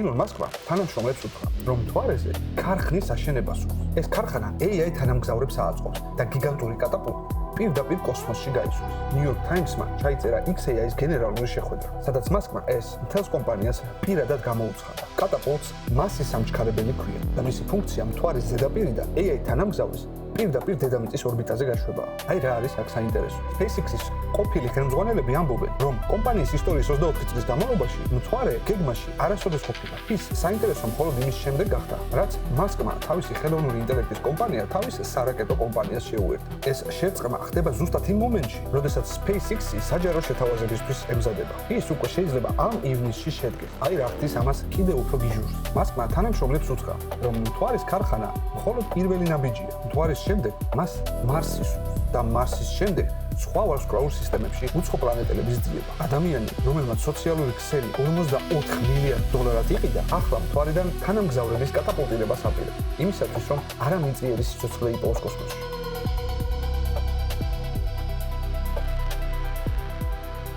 ილონ მასკმა თანამშრომლებს უთხრა, რომ მთვარეზე ქარხნის აშენებას სურს. ეს ქარხანა AI თანამგზავრებს აწყობს და გიგანტური კატაპულტი პირდაპირ კოსმოსში გაისვრის. New York Times-მა ჩაიწერა XAI-ის გენერალური შეხვედრა, სადაც მასკმა ეს მთელს კომპანიას პირადად გამოუცხადა. კატაპულტს მასის სამჩქარებელი ქვია და მისი ფუნქცია მთვარის ზედაპირიდან AI თანამგზავრის პირდაპირ დედამიწის ორბიტაზე გაშვებაა. აი რა არის აქ საინტერესო. SpaceX-ის ყოფილი ხელმძღვანელები ამბობენ, რომ კომპანიის ისტორიის 24 წლის განმავლობაში მთვარე გეგმაში არასოდეს ყოფილა. ის საინტერესო მხოლოდ იმის შემდეგ გახდა, რაც მასკმა თავისი ხელოვნური ინტელექტის კომპანია თავის სარაკეტო კომპანიას შეუერთდა. ეს შერწყმა ხდება ზუსტად იმ მომენტში, როდესაც SpaceX-ი საჯარო შეთავაზებისთვის ემზადება. ის უკვე შეიძლება ამ ივნისში შედგეს. აი რა ხდის ამას კიდევ უფრო გიჟურს. მასკმა თანამშრომლებს უთხრა, რომ მთვარის ქარხანა მხოლოდ პირველი ნაბიჯია. მთვარის შემდეგ მას მარსის და მარსის შემდეგ სხვა ვარსკვლავურ სისტემებში უცხო პლანეტელების ძიება. ადამიანი, რომელმაც სოციალური ქსელი 44 მილიარდ დოლარად იყიდა, ახლა მთვარიდან თანამგზავრების კატაპულტირებას აპირებს. იმისათვის, რომ არა მიწიერი სიცოცხლე იპოვოს კოსმოსში.